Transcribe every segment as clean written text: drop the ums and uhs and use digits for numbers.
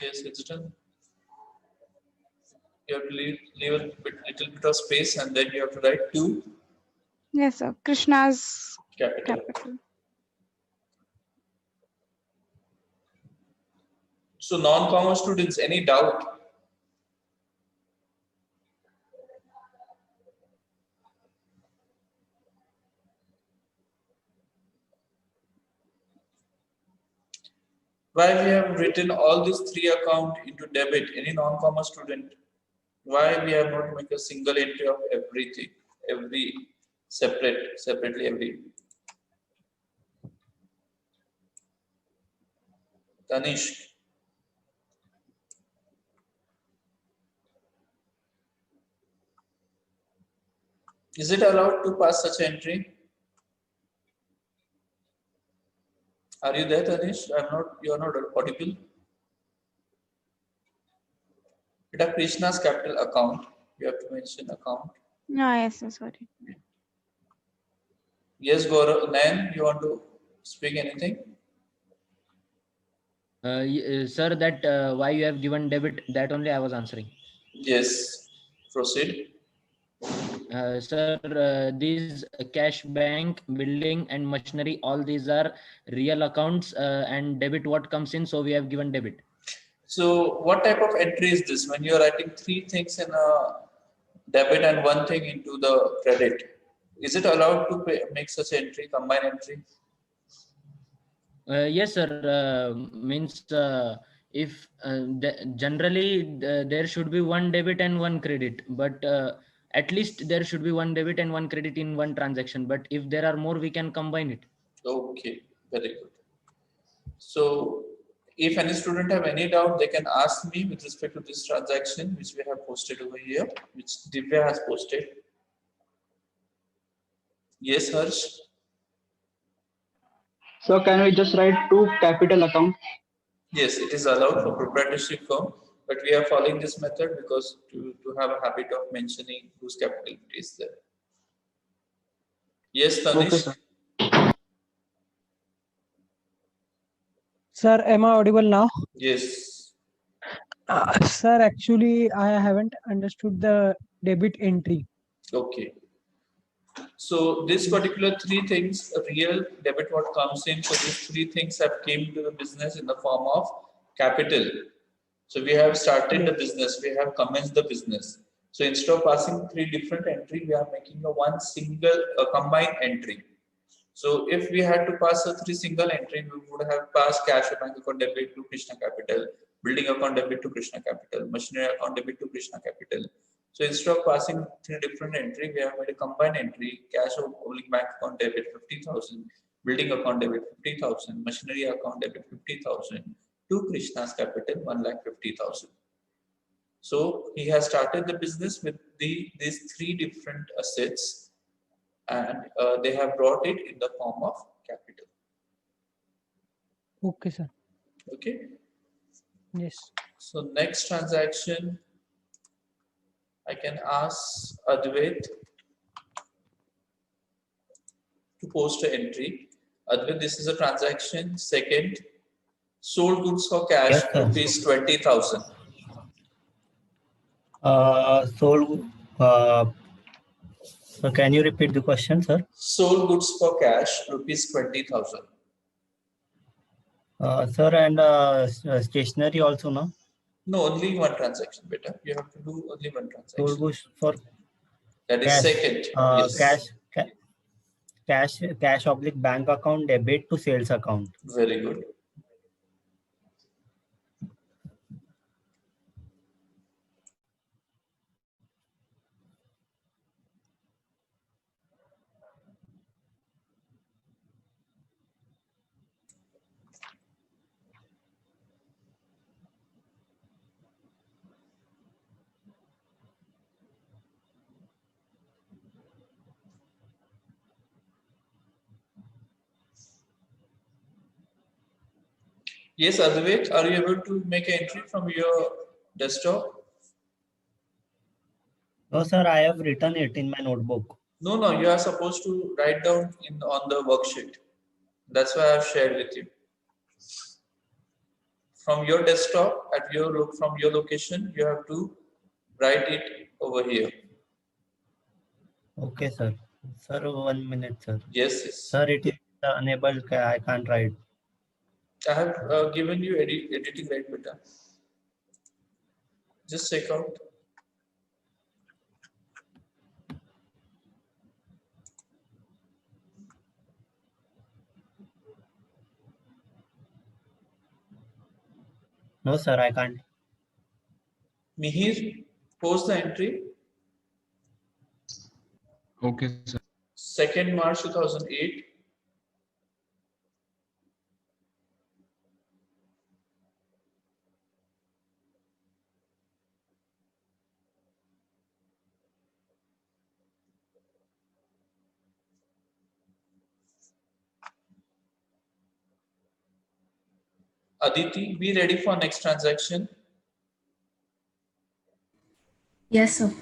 Yes, it's done. You have to leave a little bit of space and then you have to write to Yes, sir. Krishna's capital. capital. So non-commerce students, any doubt? Why we have written all these three accounts into debit? Any non-commerce student? Why we have not make a single entry of everything, every separately every? Tanishq. Is it allowed to pass such entry? Are you there, Tanish? You are not audible. It is Krishna's capital account. You have to mention account. No, yes, sir. Sorry. Yes, Gaurav. Nayan, you want to speak anything? Sir, that why you have given debit, that only I was answering. Yes. Proceed. Sir, these cash bank, building and machinery, all these are real accounts and debit what comes in, so we have given debit. So what type of entry is this? When you are writing three things in a debit and one thing into the credit, is it allowed to make such entry, combine entry? Yes, sir. Means if generally there should be one debit and one credit, but at least there should be one debit and one credit in one transaction. But if there are more, we can combine it. Okay, very good. So if any student have any doubt, they can ask me with respect to this transaction, which we have posted over here, which Divya has posted. Yes, Harsh? So can we just write two capital account? Yes, it is allowed for proprietorship firm, but we are following this method because to have a habit of mentioning whose capital it is there. Yes, Tanish? Okay, sir. Sir, am I audible now? Yes. Sir, actually, I haven't understood the debit entry. Okay. So this particular three things, real debit what comes in. So these three things have came to the business in the form of capital. So we have started the business, we have commenced the business. So instead of passing three different entry, we are making a one single combined entry. So if we had to pass a three single entry, we would have passed cash or bank account debit to Krishna Capital, building account debit to Krishna Capital, machinery account debit to Krishna Capital. So instead of passing three different entry, we have made a combined entry, cash or bank account debit 50,000, building account debit 50,000, machinery account debit 50,000 to Krishna's Capital 1,50,000. So he has started the business with these three different assets, and they have brought it in the form of capital. Okay, sir. Okay. Yes. So next transaction, I can ask Advait to post an entry. Advait, this is a transaction. Second, sold goods for cash, rupees 20,000. Sold. So can you repeat the question, sir? Sold goods for cash, rupees 20,000. Sir, and stationery also, no? No, only one transaction, beta. You have to do only one transaction. Sold goods for that is cash. Second. Yes. Cash oblique bank account debit to sales account. Very good. Yes, Advait, are you able to make an entry from your desktop? No, sir, I have written it in my notebook. No, you are supposed to write down on the worksheet. That's why I have shared with you. from your desktop from your location, you have to write it over here. Okay, sir. Sir, 1 minute, sir. Yes, yes. Sir, it is unable. I can't write. I have given you editing right beta. Just check out. No, sir, I can't. Mihir, post the entry. Okay, sir. 2nd March 2008. Aditi, be ready for next transaction. Yes, sir.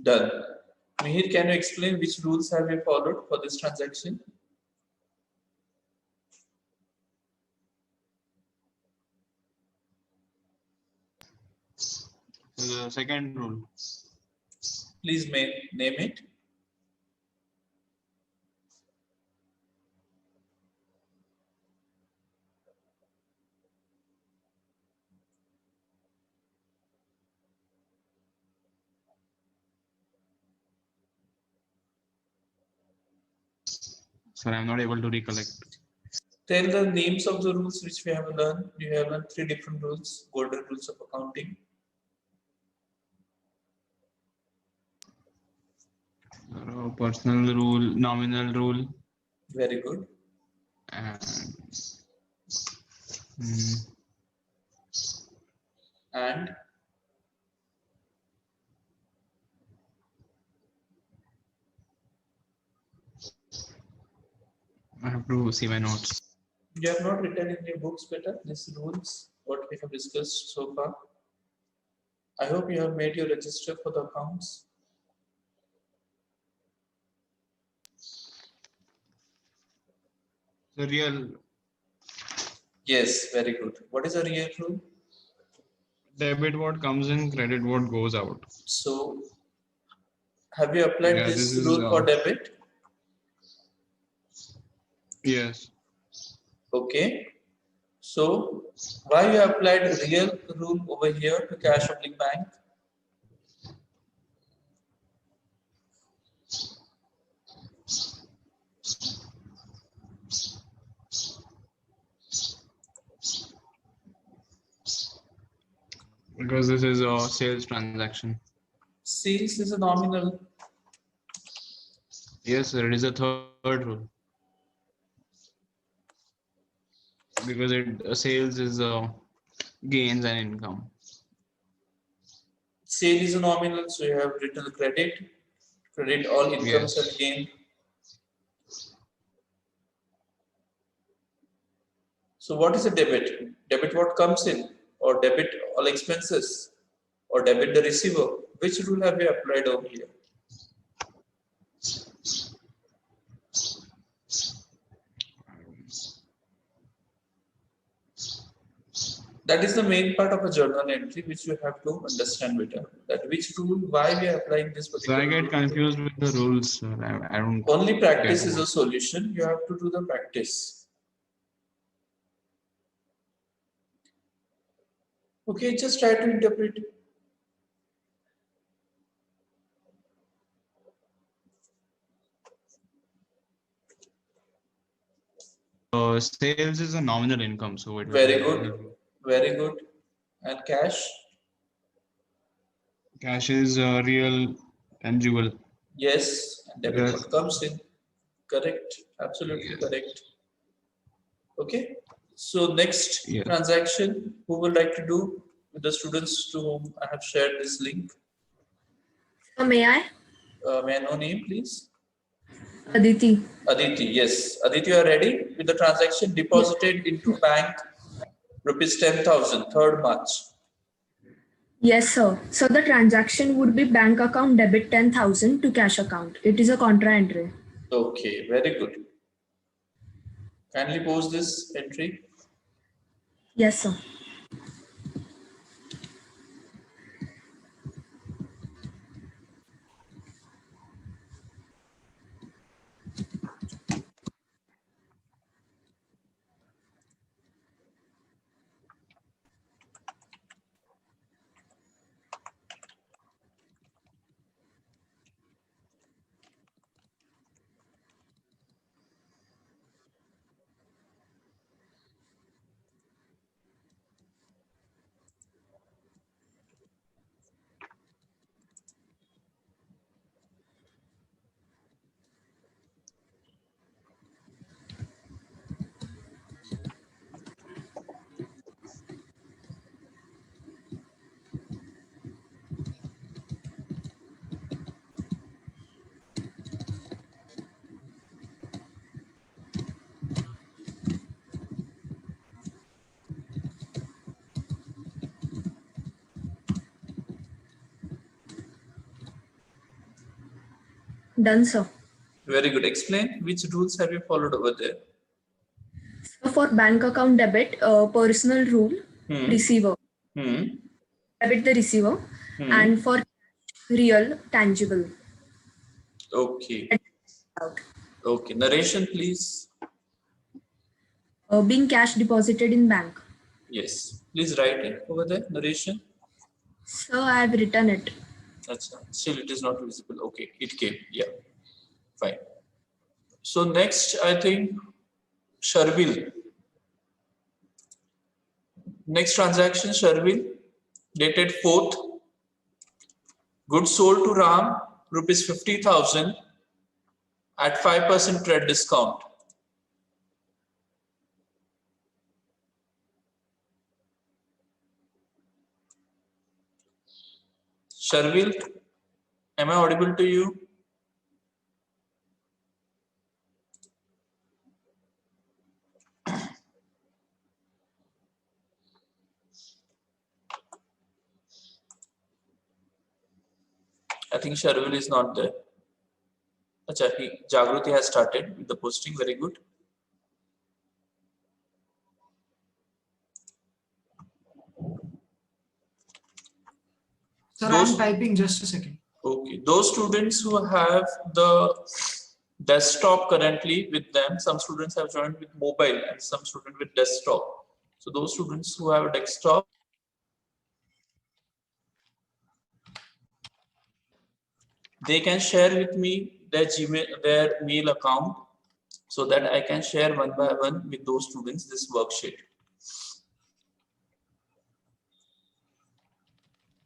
Done. Mihir, can you explain which rules have you followed for this transaction? The second rule. Please name it. Sir, I'm not able to recollect. Tell the names of the rules which we have learned. You have learned 3 different rules, golden rules of accounting. Personal rule, nominal rule, Very good. and And I have to see my notes. you have not written in your books better these rules, what we have discussed so far. I hope you have made your register for the accounts. The real Yes, very good. What is a real rule? debit what comes in, credit what goes out. So, have you applied Yeah, this this is, rule for debit? Yes. Okay. So, why you applied real rule over here to cash oblique bank? Because this is a sales transaction. Sales is a nominal. Yes, sir. It is a third rule. Because sales is gains and income. Sale is a nominal, so you have written the credit. Credit all incomes Yes. and gain. So what is a debit? Debit what comes in, or debit all expenses, or debit the receiver. Which rule have you applied over here? That is the main part of a journal entry which you have to understand better. That which rule, why we are applying this So particular I get rule. confused with the rules, sir. I don't. Only practice get is what- a solution. You have to do the practice. Okay, just try to interpret. Sales is a nominal income, so it will Very be- good. Very good. And cash? Cash is real, tangible. Yes. And debit Yes. what comes in. Correct. Absolutely Yes. correct. Okay. So next Yeah. transaction, who would like to do with the students to whom I have shared this link? May I? May I know name, please? Aditi. Aditi, yes. Aditi, you are ready with the transaction deposited into bank rupees 10,000, 3rd March. Yes, sir. So the transaction would be bank account debit 10,000 to cash account. It is a contra entry. Okay, very good. Kindly post this entry. Yes, sir. Done, sir. Very good. Explain which rules have you followed over there? So for bank account debit, personal rule, receiver. Debit the receiver. And for real, tangible. Okay. Out. Okay. Narration, please. Being cash deposited in bank. Yes. Please write it over there. Narration. So I have written it. Still, it is not visible. Okay. It came. Yeah. Fine. So next, I think Sharvil. Next transaction, Sharvil, dated 4th. Goods sold to Ram, rupees 50,000 at 5% trade discount. Sharvil, am I audible to you? I think Sharvil is not there. Acha, Jagruti has started with the posting. Very good. Sir, I'm typing, just a second. Okay. Those students who have the desktop currently with them, some students have joined with mobile and some students with desktop. So those students who have a desktop, they can share with me their Gmail, their mail account, so that I can share one by one with those students this worksheet.